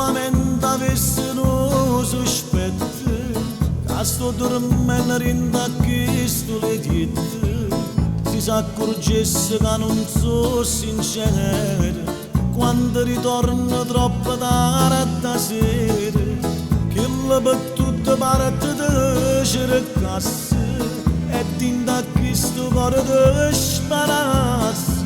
solamente avessero sospetto che sto dormendo a questo letto si s'accorgesse che non so sincero quando ritorno troppo tardi a sera che la battuta parte da cercasse e tinta a questo cuore da sparasse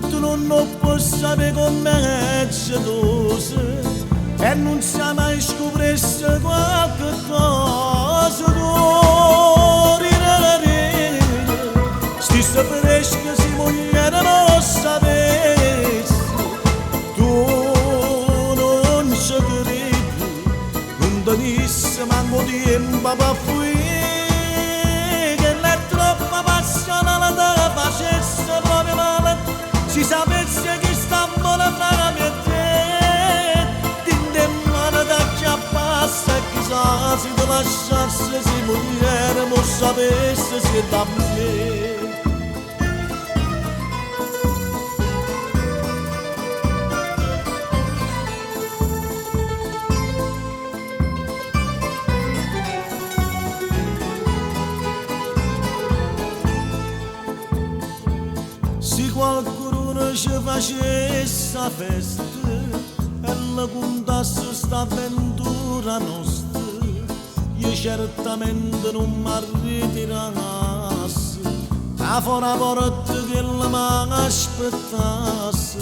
tu non puoi sapere come c'è dose e non sa mai scoprisse qualche cosa stessa fresca si moglie non sapesse tu non ci credi non tenisse manco tempo per fuire che l'è troppo passione la facesse proprio male si sapesse che sta buona fra me e te tinte mano da chiappassa e chissà se ti lasciasse se moglie non sapesse se da me. Se qualcuno ci facesse la festa e la contasse sta avventura nostra, io certamente non mi ritirassi da fuori la porta che la mi aspettasse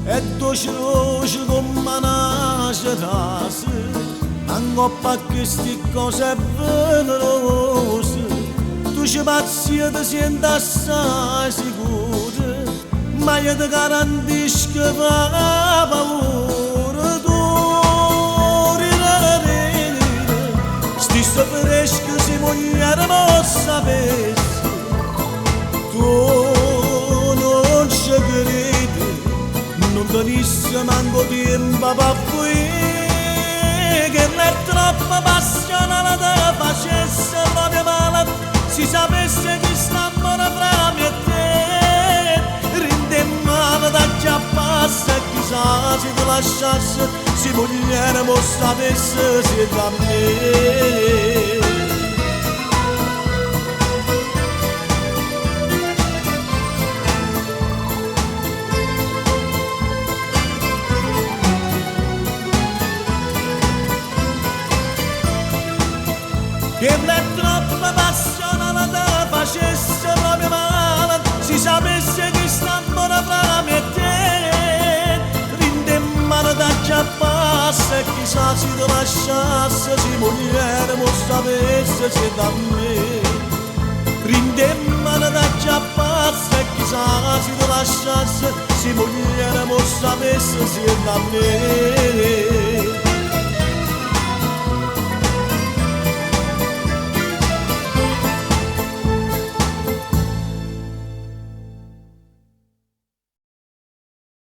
e dolce roce come una cerasse, anche a queste cose venerose, tu ci pazzi e ti senti assai sicuro. Ma io ti garantisco che fa paura tu stessa fresca se moglie non sapesse tu non ci credi non tenisse manco tempo per fuire che l'è troppo passione te facesse proprio male si sapesse che sta buona fra me e te mano da chiappassa e chissà se ti lasciasse se moglie non sapesse se da me. Che l'è troppo passione te facesse proprio male si sapesse che sta buona fra me e te rinde mano da chiappassa e chissà se ti lasciasse se moglie non sapesse se da me rinde mano da chiappassa e chissà se ti lasciasse se moglie non sapesse se da me.